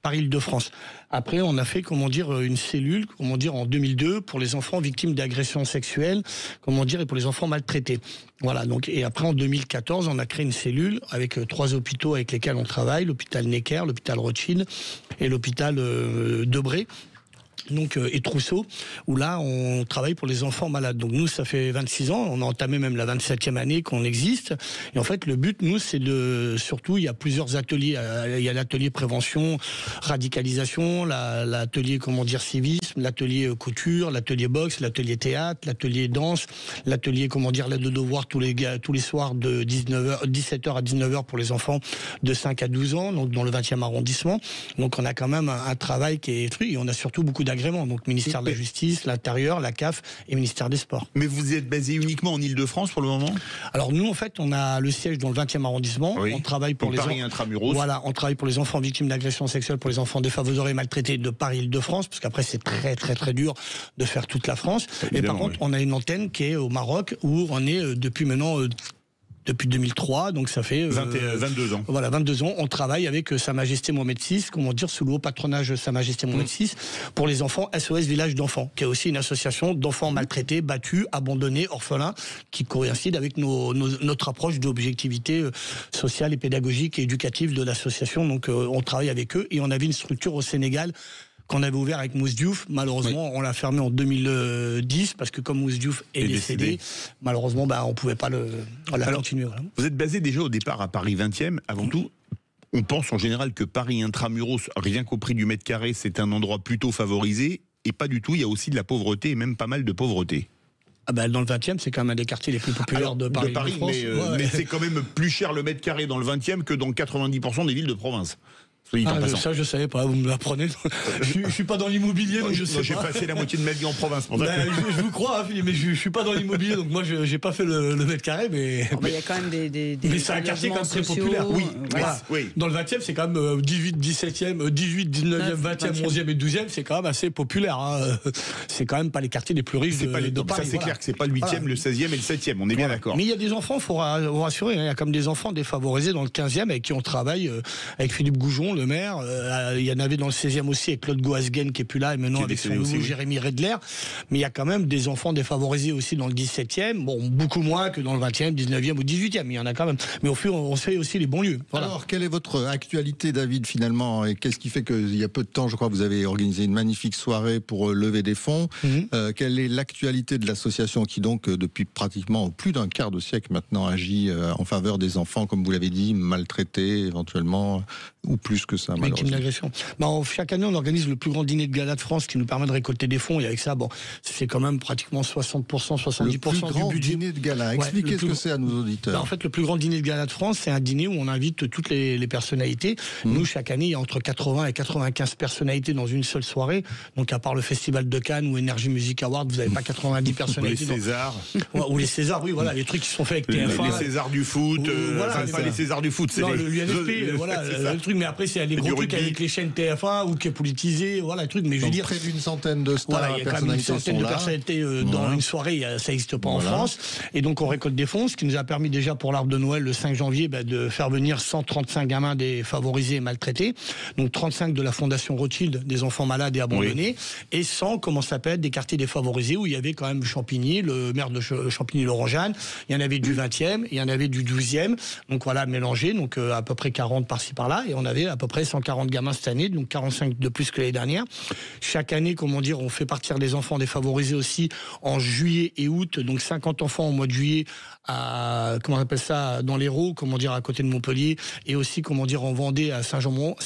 S12: Par Île-de-France. Après, on a fait, une cellule, en 2002 pour les enfants victimes d'agressions sexuelles, et pour les enfants maltraités. Voilà. Donc, et après, en 2014, on a créé une cellule avec 3 hôpitaux avec lesquels on travaille, l'hôpital Necker, l'hôpital Rothschild et l'hôpital Debré. Donc, et Trousseau, où là, on travaille pour les enfants malades. Donc, nous, ça fait 26 ans, on a entamé même la 27e année qu'on existe. Et en fait, le but, nous, c'est surtout, il y a plusieurs ateliers. Il y a l'atelier prévention, radicalisation, l'atelier, civisme, l'atelier couture, l'atelier boxe, l'atelier théâtre, l'atelier danse, l'atelier, l'aide de devoir tous les soirs de 17h à 19h pour les enfants de 5 à 12 ans, donc dans le 20e arrondissement. Donc, on a quand même un travail qui est truc, et on a surtout beaucoup d'agréments, donc ministère de la Justice, l'Intérieur, la CAF et ministère des Sports.
S7: Mais vous êtes basé uniquement en Île-de-France pour le moment ?
S12: Alors nous, en fait, on a le siège dans le 20e arrondissement.
S7: Oui.
S12: On travaille pour
S7: Paris intramuros.
S12: Voilà, on travaille pour les enfants victimes d'agressions sexuelles, pour les enfants défavorisés et maltraités de Paris-Île-de-France, parce qu'après c'est très très très dur de faire toute la France. Et par contre, on a une antenne qui est au Maroc où on est depuis maintenant. Depuis 2003, donc ça fait
S7: 22 ans.
S12: Voilà, 22 ans. On travaille avec Sa Majesté Mohamed VI, sous le haut patronage de Sa Majesté Mohamed VI, pour les enfants SOS Village d'enfants, qui est aussi une association d'enfants maltraités, battus, abandonnés, orphelins, qui coïncide avec notre approche d'objectivité sociale et pédagogique et éducative de l'association. Donc on travaille avec eux et on avait une structure au Sénégal qu'on avait ouvert avec Mousse Diouf. Malheureusement, on l'a fermé en 2010 parce que comme Mousse Diouf est décédé, malheureusement, on pouvait pas continuer. Voilà.
S7: Vous êtes basé déjà au départ à Paris 20e. Avant tout, on pense en général que Paris intramuros, rien qu'au prix du mètre carré, c'est un endroit plutôt favorisé. Et pas du tout, il y a aussi de la pauvreté et même pas mal de pauvreté.
S12: Dans le 20e, c'est quand même un des quartiers les plus populaires de Paris.
S7: Mais c'est quand même plus cher le mètre carré dans le 20e que dans 90% des villes de province.
S12: Ça, je savais pas, vous me l'apprenez. Je suis pas dans l'immobilier, donc je sais pas.
S7: J'ai passé la moitié de ma vie en province.
S12: Je vous crois, hein, mais je suis pas dans l'immobilier, donc moi, j'ai pas fait le mètre carré, mais.
S8: Il y a quand même des
S12: mais c'est un quartier quand même très populaire.
S7: Oui,
S12: voilà.
S7: Oui.
S12: Dans le 20e, c'est quand même 18, 17e, 18, 19e, 20e, 11e et 12e, c'est quand même assez populaire. Hein. C'est quand même pas les quartiers les plus riches de Paris.
S7: Ça, c'est clair que c'est pas le 8e, le 16e et le 7e, on est bien d'accord.
S12: Mais il y a des enfants, il faut rassurer, il y a comme des enfants défavorisés dans le 15e avec qui on travaille, avec Philippe Goujon, le maire. Il y en avait dans le 16e aussi avec Claude Goasguen qui est plus là et maintenant avec son nouveau Jérémy Redler. Mais il y a quand même des enfants défavorisés aussi dans le 17e. Bon, beaucoup moins que dans le 20e, 19e ou 18e. Il y en a quand même. Mais au fur on fait aussi les banlieues. Voilà.
S9: Alors, quelle est votre actualité, David, finalement? Et qu'est-ce qui fait qu'il y a peu de temps, je crois, vous avez organisé une magnifique soirée pour lever des fonds. Quelle est l'actualité de l'association qui, donc, depuis pratiquement plus d'un quart de siècle maintenant, agit en faveur des enfants, comme vous l'avez dit, maltraités éventuellement, ou plus que ça,
S12: malheureusement. Chaque année, on organise le plus grand dîner de gala de France qui nous permet de récolter des fonds. Et avec ça, c'est quand même pratiquement 60%, 70%
S9: le plus grand
S12: du budget.
S9: Dîner de gala. Expliquez ce que c'est à nos auditeurs.
S12: En fait, le plus grand dîner de gala de France, c'est un dîner où on invite toutes les personnalités. Nous, chaque année, il y a entre 80 et 95 personnalités dans une seule soirée. Donc, à part le Festival de Cannes ou Energy Music Award, vous n'avez pas 90 personnalités.
S7: Ou les Césars.
S12: Ou les Césars, oui, voilà, les trucs qui sont faits avec TF1.
S7: Les Césars du foot. Pas les Césars du foot, c'est
S12: l'UNFP, voilà, le truc. Mais après, c'est les gros trucs avec les chaînes TF1 ou qui est politisé, voilà le truc. Mais je veux dire,
S9: près d'une centaine de stars,
S12: il y a quand même une centaine de personnalités dans une soirée, ça n'existe pas en France. Et donc on récolte des fonds, ce qui nous a permis déjà pour l'arbre de Noël le 5 janvier de faire venir 135 gamins défavorisés et maltraités. Donc 35 de la Fondation Rothschild, des enfants malades et abandonnés, et 100, des quartiers défavorisés où il y avait quand même Champigny, le maire de Champigny, Laurent Jeanne. Il y en avait du 20e, il y en avait du 12e. Donc voilà, mélangé, donc à peu près 40 par-ci par-là, et on avait à peu peu près 140 gamins cette année, donc 45 de plus que l'année dernière. Chaque année, on fait partir des enfants défavorisés aussi en juillet et août, donc 50 enfants au mois de juillet dans l'Hérault, à côté de Montpellier, et aussi, en Vendée, à Saint-Jean-de-Mont.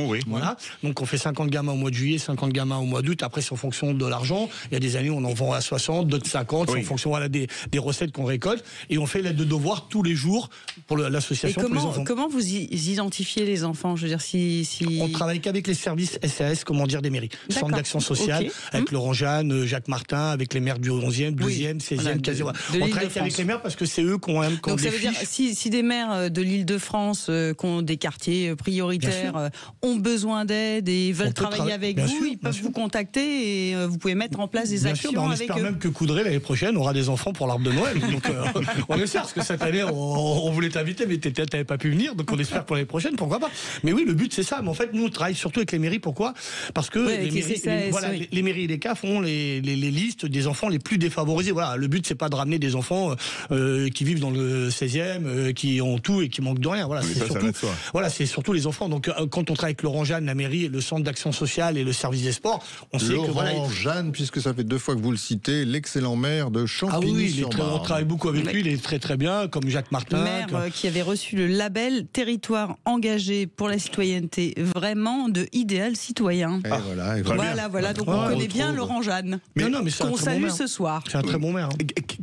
S7: Oui.
S12: Voilà. Donc on fait 50 gamins au mois de juillet, 50 gamins au mois d'août. Après, c'est en fonction de l'argent. Il y a des années où on en vend à 60, d'autres 50, c'est en fonction des recettes qu'on récolte. Et on fait l'aide de devoir tous les jours pour l'association pour les enfants.
S8: Comment vous identifiez les enfants? Je veux dire, si...
S12: On travaille qu'avec les services SAS, des mairies. Centre d'action sociale, avec Laurent Jeanne, Jacques Martin, avec les maires du 11e, 12e, 16e, 15e. On travaille qu'avec les maires parce que c'est eux qui ont
S8: Donc ça veut dire, si des maires de l'Île-de-France qui ont des quartiers prioritaires ont besoin d'aide et veulent travailler avec vous, ils peuvent vous contacter et vous pouvez mettre en place des actions avec eux.
S12: On espère même que Coudray, l'année prochaine, aura des enfants pour l'arbre de Noël. Donc on espère, parce que cette année, on voulait t'inviter, mais t'avais pas pu venir, donc on espère pour l'année prochaine, pourquoi pas. Mais oui, le but c'est ça. Mais en fait, nous on travaille surtout avec les mairies. Pourquoi? Parce que les mairies et les CAF ont les listes des enfants les plus défavorisés. Voilà, le but c'est pas de ramener des enfants qui vivent dans le 16e, qui ont tout et qui manquent de rien. Voilà, c'est surtout les enfants. Donc quand on travaille avec Laurent Jeanne, la mairie, le centre d'action sociale et le service des sports, on sait que
S9: Laurent Jeanne, puisque ça fait 2 fois que vous le citez, l'excellent maire de Champigny-sur-Marne.
S12: On travaille beaucoup avec lui, il est très très bien, comme Jacques Martin.
S8: Maire qui avait reçu le label Territoire engagé pour la citoyenneté, vraiment de idéal citoyen. Voilà. Donc on connaît bien Laurent Jeanne. Qu'on salue ce soir.
S12: C'est un très bon maire.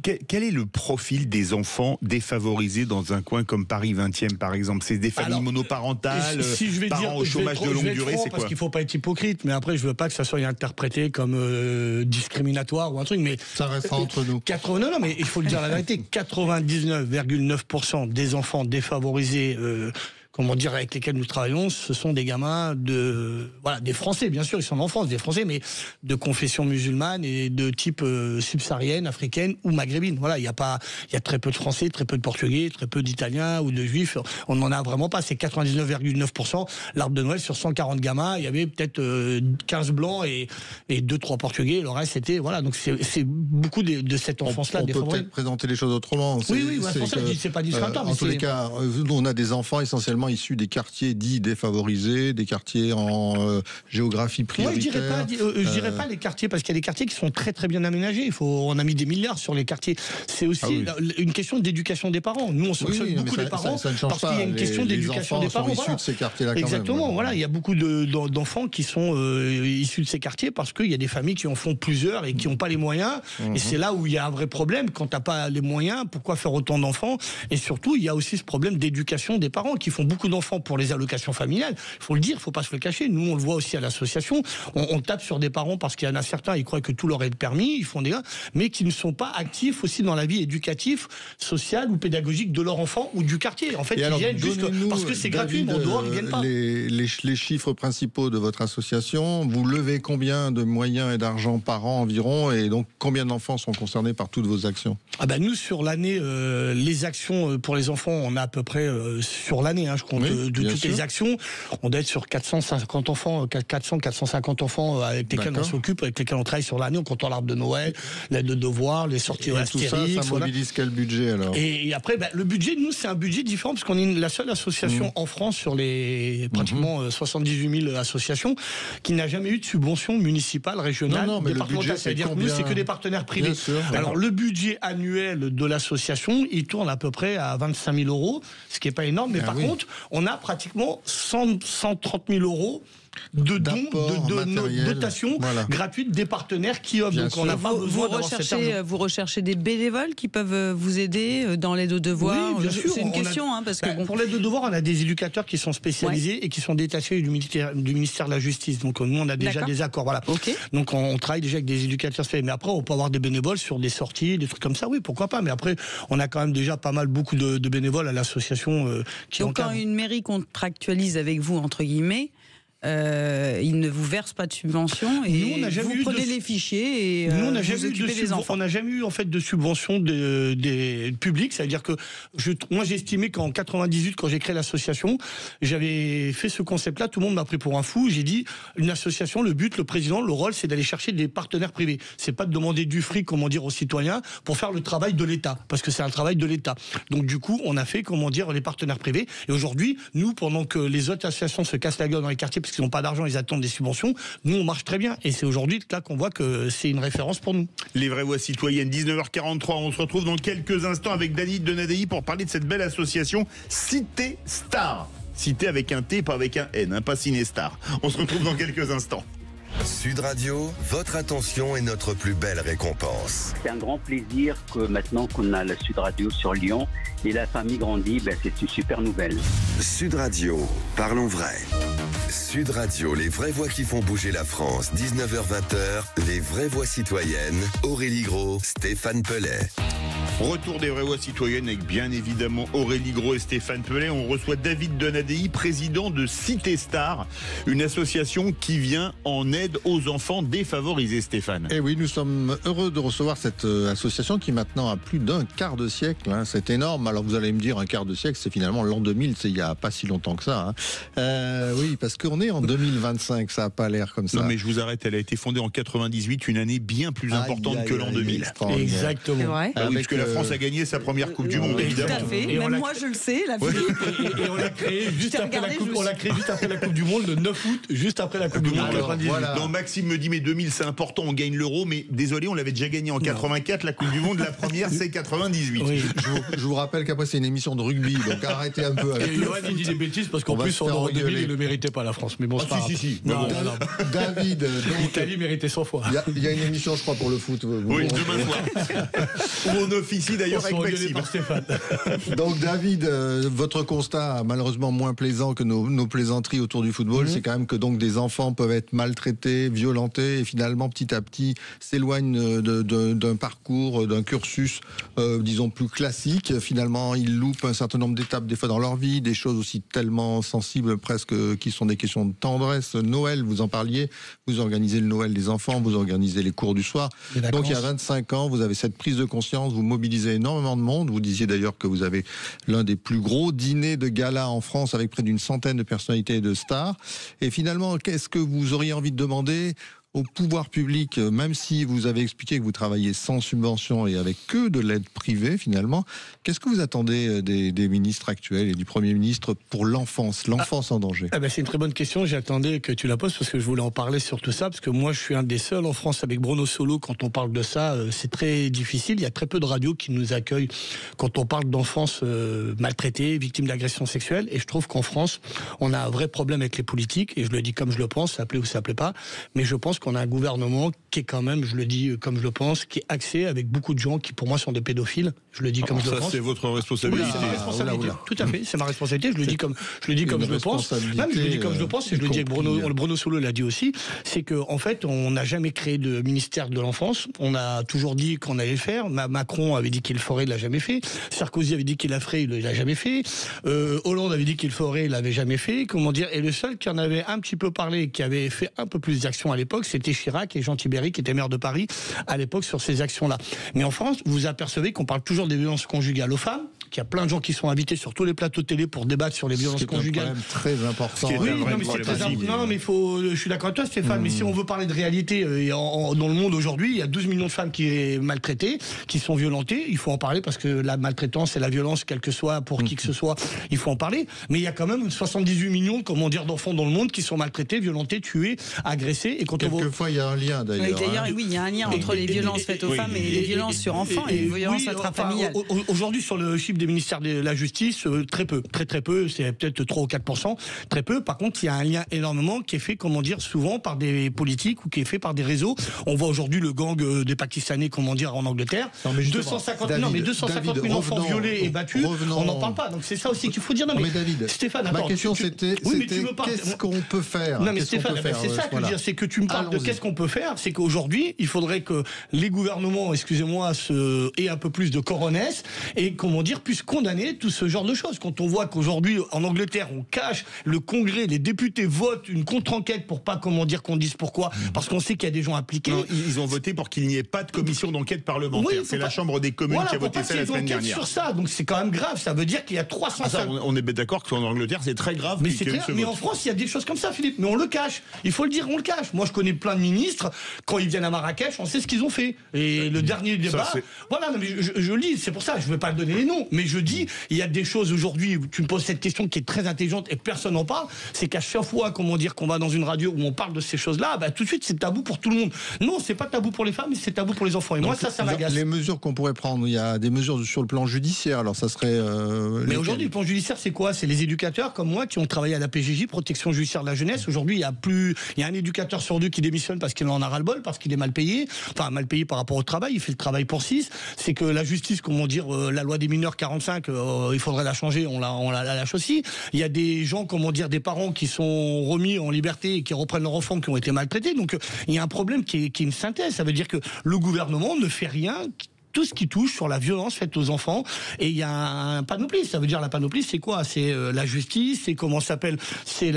S7: Quel est le profil des enfants défavorisés dans un coin comme Paris 20e, par exemple? C'est des familles monoparentales, parents au chômage de longue durée, c'est quoi?
S12: Parce qu'il ne faut pas être hypocrite, mais après, je ne veux pas que ça soit interprété comme discriminatoire ou un truc, mais...
S9: Ça restera entre nous.
S12: Non, mais il faut le dire la vérité, 99,9% des enfants défavorisés... avec lesquels nous travaillons, ce sont des gamins des Français, bien sûr, ils sont en France, des Français, mais de confession musulmane et de type subsaharienne, africaine ou maghrébine. Voilà, il y a très peu de Français, très peu de Portugais, très peu d'Italiens ou de Juifs. On n'en a vraiment pas. C'est 99,9%. L'arbre de Noël, sur 140 gamins, il y avait peut-être 15 blancs et 2-3 Portugais. Le reste, c'était donc c'est beaucoup de cette enfance-là.
S9: On peut peut-être présenter les choses autrement.
S12: C'est pas discriminatoire.
S9: En tous les cas, on a des enfants essentiellement issus des quartiers dits défavorisés, des quartiers en géographie prioritaire.
S12: Je dirais pas les quartiers, parce qu'il y a des quartiers qui sont très très bien aménagés. On a mis des milliards sur les quartiers. C'est aussi une question d'éducation des parents. Nous, on sanctionne beaucoup les parents parce qu'il y a une question d'éducation des parents.
S9: Les enfants sont issus de ces quartiers-là.
S12: Exactement. Voilà, il y a beaucoup d'enfants qui sont issus de ces quartiers parce qu'il y a des familles qui en font plusieurs et qui n'ont pas les moyens. Et c'est là où il y a un vrai problème. Quand t'as pas les moyens, pourquoi faire autant d'enfants? Et surtout, il y a aussi ce problème d'éducation des parents qui font beaucoup d'enfants pour les allocations familiales. Il faut le dire, il ne faut pas se le cacher. Nous, on le voit aussi à l'association. On tape sur des parents parce qu'il y en a certains, ils croient que tout leur est permis, ils font des gars, mais qui ne sont pas actifs aussi dans la vie éducative, sociale ou pédagogique de leur enfant ou du quartier. En fait, ils viennent juste parce que c'est gratuit, mais en dehors, ils ne viennent pas.
S9: Les chiffres principaux de votre association, vous levez combien de moyens et d'argent par an environ, et donc combien d'enfants sont concernés par toutes vos actions?
S12: Nous, sur l'année, les actions pour les enfants, on a à peu près sur l'année, je compte de toutes les actions, on doit être sur 450 enfants, 450 enfants avec lesquels on s'occupe, avec lesquels on travaille sur l'année, en comptant l'arbre de Noël, l'aide de devoir, les sorties Astérix.
S9: Tout ça mobilise quel budget alors?
S12: Et après, le budget, nous, c'est un budget différent parce qu'on est la seule association en France sur les pratiquement 78 000 associations qui n'a jamais eu de subvention municipale, régionale, départementale. C'est-à-dire que nous, c'est que des partenaires privés. Alors, le budget annuel de l'association, il tourne à peu près à 25 000 euros, ce qui n'est pas énorme, mais par contre, on a pratiquement 130 000 euros de dons, de dotations gratuites des partenaires qui offrent. Donc on n'a pas besoin d'avoir cet argent.
S8: Vous recherchez des bénévoles qui peuvent vous aider dans l'aide aux devoirs?
S12: Oui, bien sûr.
S8: C'est une question. Parce que
S12: pour l'aide aux devoirs, on a des éducateurs qui sont spécialisés et qui sont détachés du ministère de la Justice. Donc nous, on a déjà des accords. Voilà. Donc on travaille déjà avec des éducateurs spécialisés. Mais après, on peut avoir des bénévoles sur des sorties, des trucs comme ça. Oui, pourquoi pas. Mais après, on a quand même déjà beaucoup de bénévoles à l'association qui
S8: donc quand une mairie contractualise avec vous, entre guillemets, ils ne vous versent pas de subvention et vous prenez les fichiers et vous occupez des enfants.
S12: On n'a jamais eu en fait de subvention des publics, c'est-à-dire que moi j'estimais qu'en 98, quand j'ai créé l'association, j'avais fait ce concept-là, tout le monde m'a pris pour un fou. J'ai dit une association, le but, le président, le rôle, c'est d'aller chercher des partenaires privés. C'est pas de demander du fric, comment dire, aux citoyens pour faire le travail de l'État, parce que c'est un travail de l'État. Donc du coup, on a fait, comment dire, les partenaires privés. Et aujourd'hui, nous, pendant que les autres associations se cassent la gueule dans les quartiers parce qu'ils n'ont pas d'argent, ils attendent des subventions, nous on marche très bien. Et c'est aujourd'hui là qu'on voit que c'est une référence pour nous.
S7: Les vraies voix citoyennes, 19h43, on se retrouve dans quelques instants avec Dany Donadei pour parler de cette belle association Cité Star. Cité avec un T, pas avec un N, pas Ciné Star. On se retrouve dans quelques instants.
S6: Sud Radio, votre attention est notre plus belle récompense.
S13: C'est un grand plaisir que maintenant qu'on a la Sud Radio sur Lyon et la famille grandit, c'est une super nouvelle.
S6: Sud Radio, parlons vrai. Sud Radio, les vraies voix qui font bouger la France, 19h-20h, les vraies voix citoyennes, Aurélie Gros, Stéphane Pellet.
S7: Retour des vraies voix citoyennes avec bien évidemment Aurélie Gros et Stéphane Pellet. On reçoit David Donadei, président de Cité Star, une association qui vient en aide aux enfants défavorisés, Stéphane.
S9: Et oui, nous sommes heureux de recevoir cette association qui maintenant a plus d'un quart de siècle. C'est énorme. Alors vous allez me dire, un quart de siècle, c'est finalement l'an 2000, c'est il n'y a pas si longtemps que ça. Oui, parce qu'on est en 2025, ça n'a pas l'air comme ça.
S7: Non mais je vous arrête, elle a été fondée en 98, une année bien plus importante que l'an 2000.
S12: Exactement.
S8: C'est vrai.
S7: Ah oui, parce que la France a gagné sa première Coupe du Monde, évidemment.
S8: Tout à fait, même moi je le sais.
S12: Et on l'a créé juste après la Coupe du Monde, le 9 août, juste après la Coupe du Monde.
S7: Voilà. Non, Maxime me dit, mais 2000 c'est important, on gagne l'euro, mais désolé, on l'avait déjà gagné en 84, la Coupe du Monde, la première c'est 98.
S9: Oui. Je vous rappelle qu'après c'est une émission de rugby, donc arrêtez un peu avec
S12: le foot. Il dit des bêtises parce qu'en plus en 2000 il ne méritait pas la France, mais bon c'est pas
S7: si.
S12: Non.
S9: David,
S12: l'Italie méritait 100 fois.
S9: Il y a une émission je crois pour le foot.
S7: Oui, demain soir. Où on officie d'ailleurs avec Maxime.
S9: Donc David, votre constat malheureusement moins plaisant que nos plaisanteries autour du football, c'est quand même que donc des enfants peuvent être maltraités, violentés et finalement petit à petit s'éloignent d'un parcours, d'un cursus disons plus classique. Finalement ils loupent un certain nombre d'étapes des fois dans leur vie, des choses aussi tellement sensibles presque qui sont des questions de tendresse. Noël, vous en parliez, vous organisez le Noël des enfants, vous organisez les cours du soir. Donc il y a 25 ans, vous avez cette prise de conscience, vous mobilisez énormément de monde. Vous disiez d'ailleurs que vous avez l'un des plus gros dîners de gala en France avec près d'une centaine de personnalités et de stars. Et finalement, qu'est-ce que vous auriez envie de demander au pouvoir public, même si vous avez expliqué que vous travaillez sans subvention et avec que de l'aide privée finalement, qu'est-ce que vous attendez des ministres actuels et du Premier ministre pour l'enfance en danger?
S12: C'est une très bonne question, j'attendais que tu la poses parce que je voulais en parler sur tout ça, parce que moi je suis un des seuls en France avec Bruno Solo, quand on parle de ça, c'est très difficile, il y a très peu de radios qui nous accueillent quand on parle d'enfance maltraitée, victime d'agression sexuelle, et je trouve qu'en France, on a un vrai problème avec les politiques, et je le dis comme je le pense, ça plaît ou ça plaît pas, mais je pense qu'on a un gouvernement qui est quand même, je le dis comme je le pense, qui est axé avec beaucoup de gens qui pour moi sont des pédophiles. Je le dis comme je le pense.
S7: Ça c'est votre responsabilité.
S12: Oui, c'est ma responsabilité. Tout à fait, c'est ma responsabilité. Je le dis comme je le pense. Même je le dis comme je le pense et je le dis avec Bruno Solo l'a dit aussi. C'est que en fait, on n'a jamais créé de ministère de l'enfance. On a toujours dit qu'on allait le faire. Macron avait dit qu'il le ferait, il l'a jamais fait. Sarkozy avait dit qu'il le ferait, il l'a jamais fait. Hollande avait dit qu'il le ferait, il l'avait jamais fait. Comment dire? Et le seul qui en avait un petit peu parlé, qui avait fait un peu plus d'actions à l'époque, c'était Chirac et Jean Tibéry, qui était maire de Paris à l'époque sur ces actions-là. Mais en France, vous apercevez qu'on parle toujours des violences conjugales aux femmes, qu'il y a plein de gens qui sont invités sur tous les plateaux de télé pour débattre sur les violences conjugales.
S9: C'est très important.
S12: Oui, non, mais c'est très important. Non, mais je suis d'accord avec toi, Stéphane, mais si on veut parler de réalité, dans le monde aujourd'hui, il y a 12 millions de femmes qui sont maltraitées, qui sont violentées. Il faut en parler parce que la maltraitance et la violence, quelle que soit, pour qui que ce soit, il faut en parler. Mais il y a quand même 78 millions, d'enfants dans le monde qui sont maltraités, violentés, tués, agressés. Et
S9: quelquefois, il y a un lien d'ailleurs.
S8: Oui, il y a un lien entre les violences faites aux femmes et les violences sur enfants et les violences intrafamiliales.
S12: Aujourd'hui, sur le chiffre des ministères de la Justice, très peu, très peu, c'est peut-être 3 ou 4%, très peu. Par contre, il y a un lien énormément qui est fait, souvent par des politiques ou qui est fait par des réseaux. On voit aujourd'hui le gang des Pakistanais, en Angleterre. 250 000 enfants violés et battus, on n'en parle pas. Donc c'est ça aussi qu'il faut dire. Non, mais
S9: David,
S12: Stéphane,
S9: ma question c'était qu'est-ce qu'on peut faire?
S12: Non, mais Stéphane, c'est ça que je veux dire, c'est que tu me parles de qu'est-ce qu'on peut faire, c'est qu'aujourd'hui, il faudrait que les gouvernements, excusez-moi, aient un peu plus de coronesse et, puissent condamner tout ce genre de choses. Quand on voit qu'aujourd'hui, en Angleterre, on cache le Congrès, les députés votent une contre-enquête pour pas, qu'on dise pourquoi, parce qu'on sait qu'il y a des gens impliqués.
S7: Non, ils ont voté pour qu'il n'y ait pas de commission d'enquête parlementaire. C'est la Chambre des communes qui a voté ça la semaine dernière.
S12: Sur ça, donc c'est quand même grave. Ça veut dire qu'il y a 300.
S7: On est d'accord qu'en Angleterre, c'est très grave.
S12: Mais en France, il y a des choses comme ça, Philippe. Mais on le cache. Il faut le dire, on le cache. Moi, je connais plein de ministres. Quand ils viennent à Marrakech, on sait ce qu'ils ont fait. Et le dernier débat, voilà. Mais je le dis. C'est pour ça. Je ne vais pas donner les noms, mais je dis, il y a des choses aujourd'hui. Tu me poses cette question qui est très intelligente et personne n'en parle. C'est qu'à chaque fois, qu'on va dans une radio où on parle de ces choses-là, tout de suite, c'est tabou pour tout le monde. Non, c'est pas tabou pour les femmes, mais c'est tabou pour les enfants. Et donc, moi, ça m'agace.
S9: Les mesures qu'on pourrait prendre, il y a des mesures sur le plan judiciaire. Alors, ça serait.
S12: Mais aujourd'hui, le plan judiciaire, c'est quoi? C'est les éducateurs comme moi qui ont travaillé à la PJJ, protection judiciaire de la jeunesse. Aujourd'hui, il y a un éducateur sur 2 qui démissionne parce qu'il en a ras-le-bol, parce qu'il est mal payé. Enfin, mal payé par rapport au travail. Il fait le travail pour 6. C'est que la justice, la loi des mineurs 45, il faudrait la changer. On la lâche aussi. Il y a des gens, des parents qui sont remis en liberté et qui reprennent leurs enfants qui ont été maltraités. Donc, il y a un problème qui est une synthèse. Ça veut dire que le gouvernement ne fait rien. Tout ce qui touche sur la violence faite aux enfants, et il y a un panoplie. Ça veut dire, la panoplie, c'est quoi? C'est la justice, c'est c'est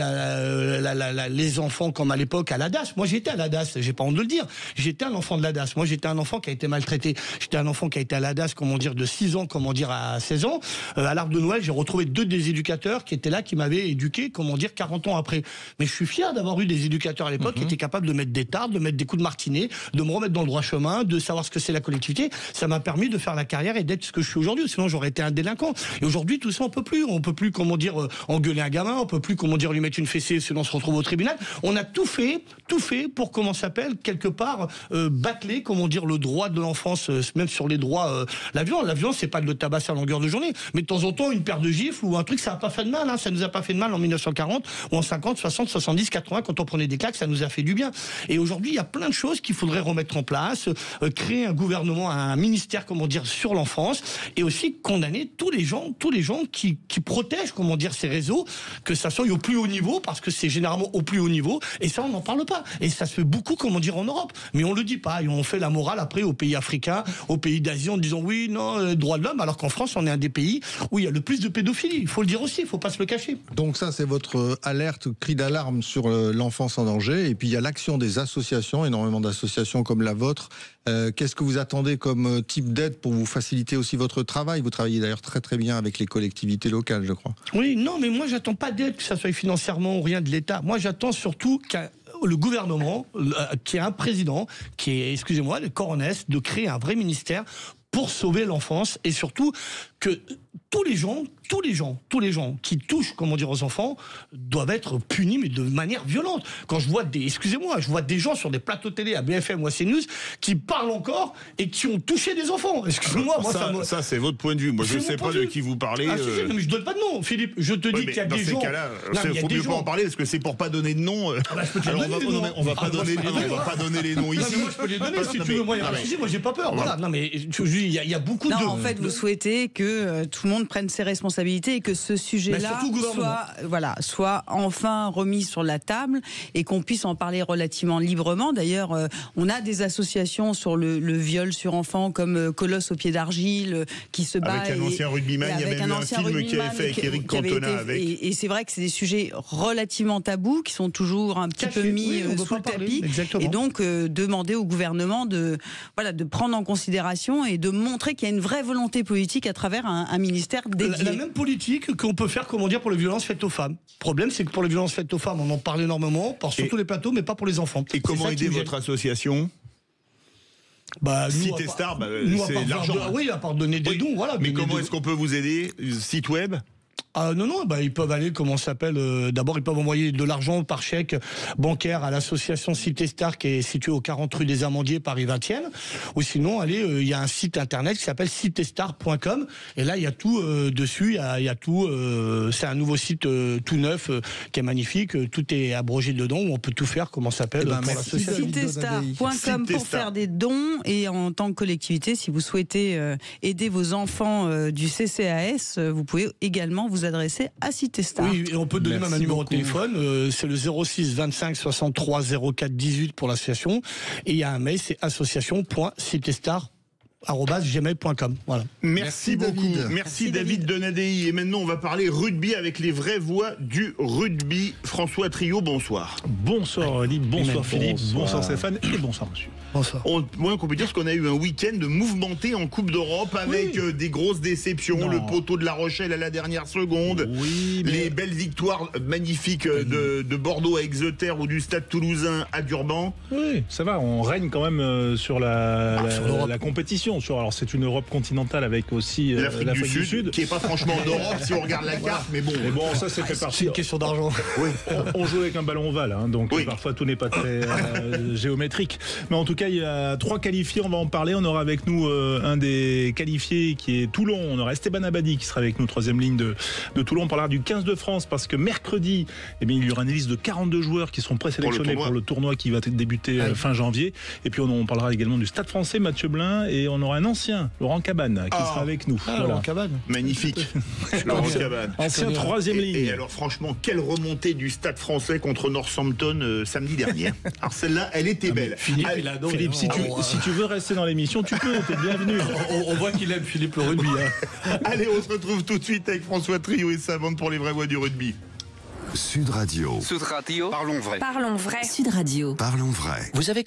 S12: les enfants comme à l'époque à la DAS. Moi, j'étais à la DAS, j'ai pas honte de le dire. J'étais un enfant de la DAS. Moi, j'étais un enfant qui a été maltraité. J'étais un enfant qui a été à la DAS, de 6 ans, à 16 ans. À l'Arbre de Noël, j'ai retrouvé 2 des éducateurs qui étaient là, qui m'avaient éduqué, 40 ans après. Mais je suis fier d'avoir eu des éducateurs à l'époque qui étaient capables de mettre des tartes, de mettre des coups de martinet, de me remettre dans le droit chemin, de savoir ce que c'est la collectivité. Ça m'a permis de faire la carrière et d'être ce que je suis aujourd'hui. Sinon, j'aurais été un délinquant. Et aujourd'hui, tout ça, on peut plus. On peut plus, engueuler un gamin. On peut plus, lui mettre une fessée, sinon on se retrouve au tribunal. On a tout fait pour, quelque part, bâcler, le droit de l'enfance, même sur les droits, la violence. La violence, c'est pas de le tabasser à longueur de journée. Mais de temps en temps, une paire de gifles ou un truc, ça n'a pas fait de mal, hein. Ça nous a pas fait de mal en 1940 ou en 50, 60, 70, 80, quand on prenait des claques, ça nous a fait du bien. Et aujourd'hui, il y a plein de choses qu'il faudrait remettre en place, créer un gouvernement, un ministère, sur l'enfance, et aussi condamner tous les gens qui protègent, ces réseaux, que ça soit au plus haut niveau, parce que c'est généralement au plus haut niveau, et ça, on n'en parle pas. Et ça se fait beaucoup, en Europe. Mais on le dit pas, et on fait la morale après aux pays africains, aux pays d'Asie, en disant oui, non, droits de l'homme, alors qu'en France, on est un des pays où il y a le plus de pédophilie. Il faut le dire aussi, il faut pas se le cacher.
S9: Donc ça, c'est votre alerte, cri d'alarme sur l'enfance en danger. Et puis il y a l'action des associations, énormément d'associations comme la vôtre. Qu'est-ce que vous attendez comme type d'aide pour vous faciliter aussi votre travail? Vous travaillez d'ailleurs très très bien avec les collectivités locales, je crois.
S12: Oui, non, mais moi j'attends pas d'aide, que ça soit financièrement ou rien de l'État. Moi j'attends surtout le gouvernement, qui est un président, qui est, excusez-moi, le coronesse, de créer un vrai ministère pour sauver l'enfance, et surtout que tous les gens qui touchent, aux enfants doivent être punis, mais de manière violente. Quand je vois des gens sur des plateaux télé à BFM ou à CNews qui parlent encore et qui ont touché des enfants. Excusez-moi,
S7: ça c'est votre point de vue. Moi, je ne sais pas de qui vous parlez.
S12: Mais je donne pas de nom, Philippe. Je te dis qu'il y a des gens. Dans ces cas-là,
S7: il faut mieux pas en parler, parce que c'est pour pas donner de nom. On va pas donner les noms ici.
S12: Moi, je peux les donner si tu veux. Moi, j'ai pas peur. Voilà. Non, mais il y a beaucoup de.
S8: En fait, vous souhaitez que tout le monde prenne ses responsabilités et que ce sujet-là soit enfin remis sur la table et qu'on puisse en parler relativement librement. D'ailleurs, on a des associations sur le viol sur enfants comme Colosse au pied d'argile qui se bat.
S7: Avec un ancien rugbyman, il y a même un film qui avait fait avec Eric Cantona.
S8: Et c'est vrai que c'est des sujets relativement tabous qui sont toujours un petit peu mis sous le tapis.
S12: Exactement.
S8: Et donc, demander au gouvernement de prendre en considération et de montrer qu'il y a une vraie volonté politique à travers un ministère dédié.
S12: La même politique qu'on peut faire, pour les violences faites aux femmes. Le problème, c'est que pour les violences faites aux femmes, on en parle énormément, sur tous les plateaux, mais pas pour les enfants.
S7: Et comment aider votre association? Cité Star, c'est l'argent.
S12: Oui, à part donner des dons, voilà.
S7: Mais comment est-ce qu'on peut vous aider? Site web?
S12: Ils peuvent aller, d'abord ils peuvent envoyer de l'argent par chèque bancaire à l'association Cité Star qui est située au 40 rue des Amandiers, Paris 20e, ou sinon il y a un site internet qui s'appelle citestar.com, et là il y a tout dessus, il y a tout, c'est un nouveau site tout neuf qui est magnifique, tout est abrogé dedans, où on peut tout faire, pour l'association.
S8: Citestar.com pour faire des dons, et en tant que collectivité, si vous souhaitez aider vos enfants du CCAS, vous pouvez également vous vous adresser à Cité Star.
S12: Oui, et on peut donner même un numéro de téléphone, c'est le 06 25 63 04 18 pour l'association, et il y a un mail, c'est association.citestar@gmail.com. Voilà.
S7: Merci beaucoup. Merci David Donadei. Et maintenant, on va parler rugby avec les vraies voix du rugby. François Trio, bonsoir.
S14: Bonsoir Aurélie, bonsoir Philippe, bonsoir Stéphane et bonsoir monsieur.
S12: Bonsoir.
S7: Moins qu'on peut dire qu'on a eu un week-end mouvementé en Coupe d'Europe avec des grosses déceptions, le poteau de La Rochelle à la dernière seconde, les belles victoires magnifiques de Bordeaux à Exeter ou du Stade Toulousain à Durban.
S14: Oui, ça va, on règne quand même sur la compétition. Alors c'est une Europe continentale avec aussi
S7: l'Afrique du Sud, qui n'est pas franchement d'Europe si on regarde la carte, mais bon.
S14: Ça c'est fait partie.
S12: C'est une question d'argent.
S7: Oui.
S14: On joue avec un ballon ovale, donc parfois tout n'est pas très géométrique. Mais en tout cas, il y a 3 qualifiés, on va en parler. On aura avec nous un des qualifiés qui est Toulon. On aura Esteban Abadi qui sera avec nous, 3e ligne de Toulon. On parlera du 15 de France parce que mercredi, il y aura une liste de 42 joueurs qui seront présélectionnés pour le tournoi qui va débuter fin janvier. Et puis on parlera également du Stade Français, Mathieu Blin, et on aura un ancien, Laurent Cabane, qui sera avec nous.
S12: Laurent Cabane.
S7: Magnifique. Laurent Cabane.
S14: Ancien 3e ligne.
S7: Et alors franchement, quelle remontée du Stade Français contre Northampton samedi dernier. Alors celle-là, elle était belle.
S14: Philippe, si tu veux rester dans l'émission, tu peux, t'es bienvenu.
S12: On voit qu'il aime Philippe le rugby.
S7: Allez, on se retrouve tout de suite avec François Trio et sa bande pour les vraies voix du rugby.
S6: Sud Radio.
S3: Sud Radio.
S15: Parlons vrai.
S16: Parlons vrai. Sud Radio.
S6: Parlons vrai.
S3: Vous avez